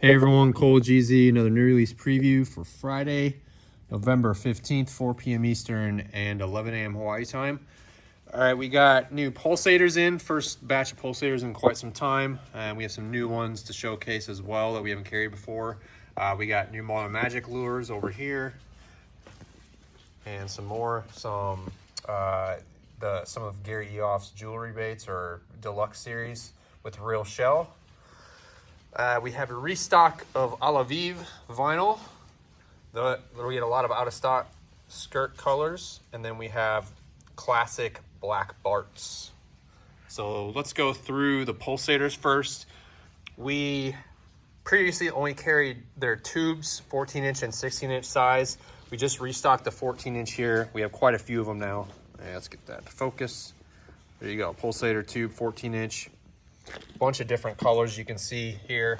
Hey everyone, Cole GZ, another new release preview for Friday, November 15th, 4 p.m. Eastern and 11 a.m. Hawaii time. All right, we got new pulsators in, first batch of pulsators in quite some time, and we have some new ones to showcase as well that we haven't carried before. We got new Marlin Magic lures over here, and some more, some of Gary EOFF's jewelry baits or Deluxe series with real shell. We have a restock of A La Vive Vinyl. We get a lot of out of stock skirt colors, and then we have classic Black Barts. So let's go through the pulsators first. We previously only carried their tubes, 14-inch and 16-inch size. We just restocked the 14-inch here. We have quite a few of them now. Let's get that to focus. There you go, pulsator tube, 14-inch. Bunch of different colors you can see here.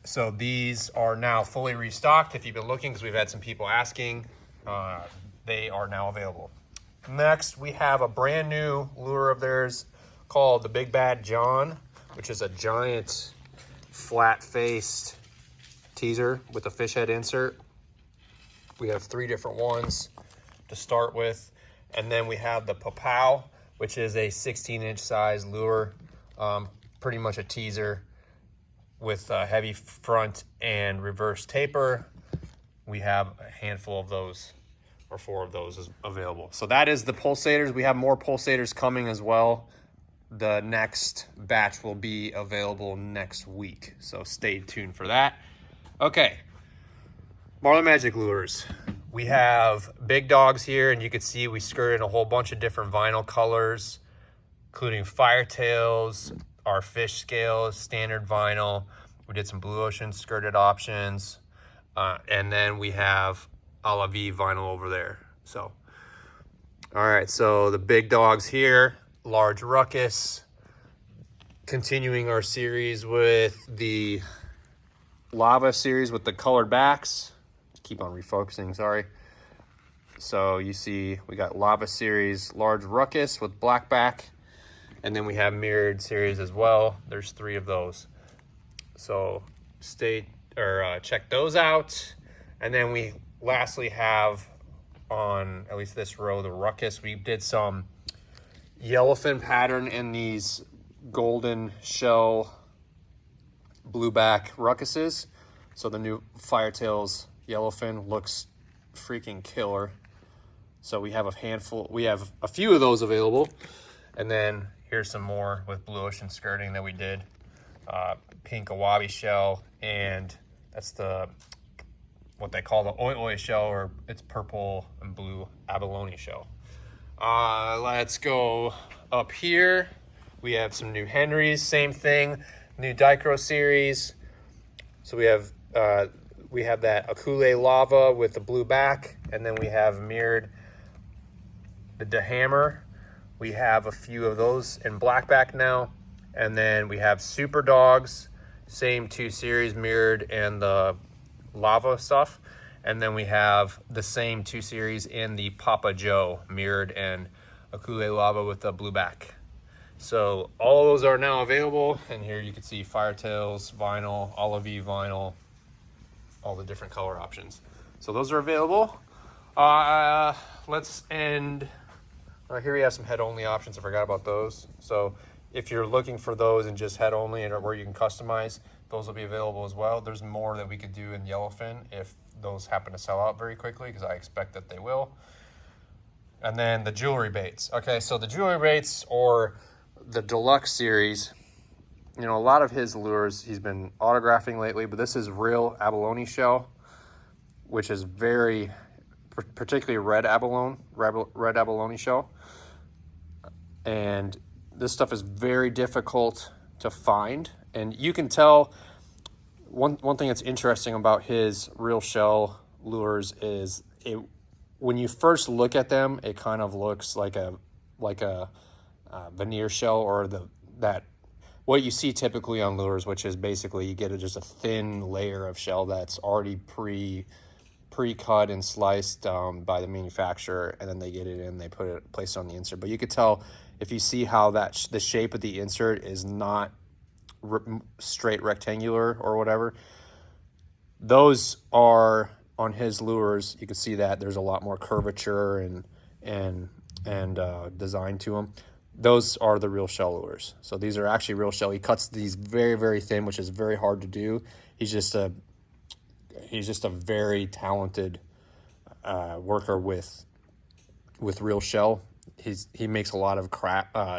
So these are now fully restocked. If you've been looking, because we've had some people asking, they are now available. Next, we have a brand new lure of theirs called the Big Bad John, which is a giant flat-faced teaser with a fish head insert. We have 3 different ones to start with. And then we have the Papau, which is a 16-inch size lure, pretty much a teaser with a heavy front and reverse taper. We have a handful of those, or 4 of those available. So that is the pulsators. We have more pulsators coming as well. The next batch will be available next week, so stay tuned for that. Okay, Marlin Magic lures. We have big dogs here, and you can see we skirted a whole bunch of different vinyl colors, including firetails, our fish scales, standard vinyl. We did some blue ocean skirted options, and then we have A La Vive vinyl over there. So, all right, so the big dogs here, large Ruckus, continuing our series with the Lava series with the colored backs. Keep on refocusing, sorry. So you see we got Lava series, large Ruckus with black back, and then we have mirrored series as well. There's 3 of those. So check those out. And then we lastly have on at least this row the Ruckus. We did some yellowfin pattern in these golden shell blueback Ruckuses. So the new Firetails yellowfin looks freaking killer. So we have a few of those available. And then here's some more with blue ocean skirting that we did. Pink awabi shell, and that's what they call the oi oi shell, or it's purple and blue abalone shell. Let's go up here. We have some new Henrys, same thing, new Dichro series. So we have that Akule Lava with the blue back, and then we have mirrored the DeHammer. We have a few of those in black back now, and then we have Super Dogs, same 2 series, mirrored and the Lava stuff, and then we have the same 2 series in the Papa Joe, mirrored and Akule Lava with the blue back. So all of those are now available, and here you can see Firetails vinyl, A La Vive vinyl, all the different color options. So those are available. Let's end. Here we have some head only options. I forgot about those. So if you're looking for those and just head only, and where you can customize, those will be available as well. There's more that we could do in yellowfin if those happen to sell out very quickly, because I expect that they will. And then the jewelry baits. Okay, so the jewelry baits, or the Deluxe series, you know, a lot of his lures he's been autographing lately, but this is real abalone shell, which is very, particularly red abalone shell. And this stuff is very difficult to find. And you can tell, one thing that's interesting about his real shell lures is when you first look at them, it kind of looks like a veneer shell, or what you see typically on lures, which is basically you get just a thin layer of shell that's already pre-cut and sliced by the manufacturer, and then they get it in, they place it on the insert. But you could tell if you see how the shape of the insert is not straight rectangular or whatever. Those are on his lures. You can see that there's a lot more curvature and design to them. Those are the real shell lures. So these are actually real shell. He cuts these very, very thin, which is very hard to do. He's just a very talented worker with real shell. He makes a lot of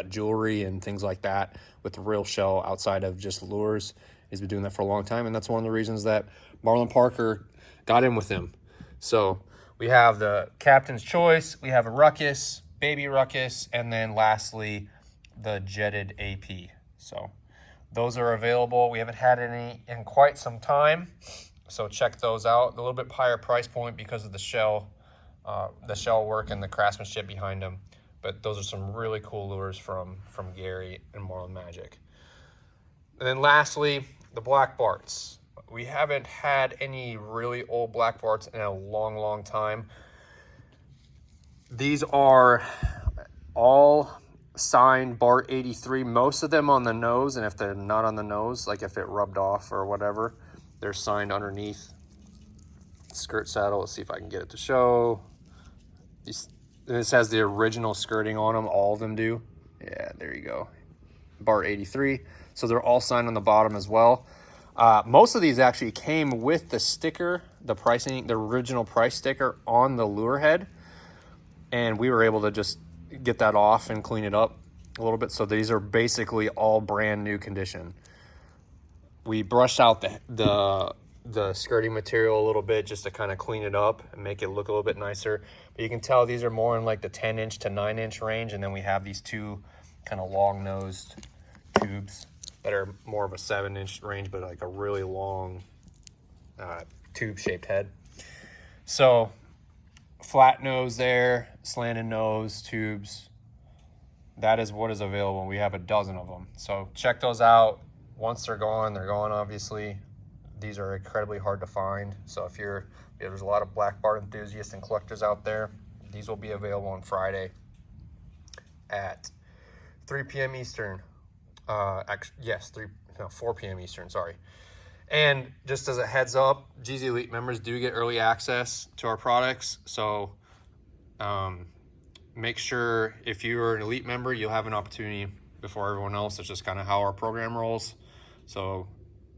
jewelry and things like that with real shell outside of just lures. He's been doing that for a long time, and that's one of the reasons that Marlin Parker got in with him. So we have the Captain's Choice, we have a Ruckus, Baby Ruckus, and then lastly, the jetted AP. So those are available. We haven't had any in quite some time, so check those out. A little bit higher price point because of the shell work and the craftsmanship behind them. But those are some really cool lures from Gary and Marlin Magic. And then lastly, the Black Barts. We haven't had any really old Black Barts in a long, long time. These are all signed BART 83, most of them on the nose, and if they're not on the nose, like if it rubbed off or whatever, they're signed underneath skirt saddle. Let's see if I can get it to show. This has the original skirting on them, all of them do. Yeah, there you go. BART 83. So they're all signed on the bottom as well. Most of these actually came with the sticker, the original price sticker on the lure head. And we were able to just get that off and clean it up a little bit. So these are basically all brand new condition. We brushed out the skirting material a little bit just to kind of clean it up and make it look a little bit nicer. But you can tell these are more in like the 10-inch to 9-inch range. And then we have these two kind of long-nosed tubes that are more of a 7-inch range, but like a really long tube-shaped head. So flat nose there, slanted nose, tubes. That is what is available. We have a dozen of them. So check those out. Once they're gone obviously. These are incredibly hard to find. So if there's a lot of Black Bart enthusiasts and collectors out there, these will be available on Friday at 3 p.m. Eastern. 4 p.m. Eastern, sorry. And just as a heads up, GZ Elite members do get early access to our products. So make sure if you're an Elite member, you'll have an opportunity before everyone else. That's just kind of how our program rolls. So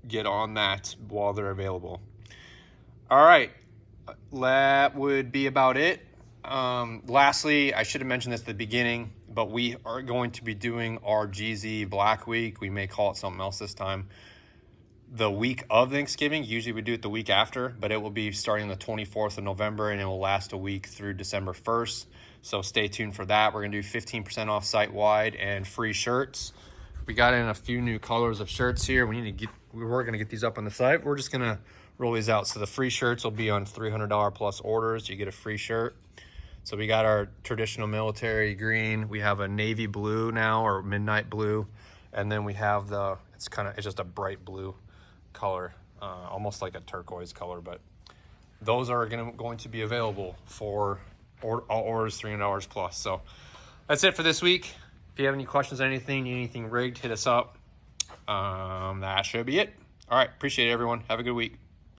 get on that while they're available. All right, that would be about it. Lastly, I should have mentioned this at the beginning, but we are going to be doing our GZ Black Week. We may call it something else this time. The week of Thanksgiving, usually we do it the week after, but it will be starting the 24th of November and it will last a week through December 1st. So stay tuned for that. We're gonna do 15% off site-wide and free shirts. We got in a few new colors of shirts here. We're gonna get these up on the site. We're just gonna roll these out. So the free shirts will be on $300 plus orders. You get a free shirt. So we got our traditional military green. We have a navy blue now, or midnight blue. And then we have it's just a bright blue color, almost like a turquoise color, but those are going to be available for all orders $300 plus. So that's it for this week. If you have any questions, need anything rigged, hit us up. That should be it. All right, appreciate it, everyone. Have a good week.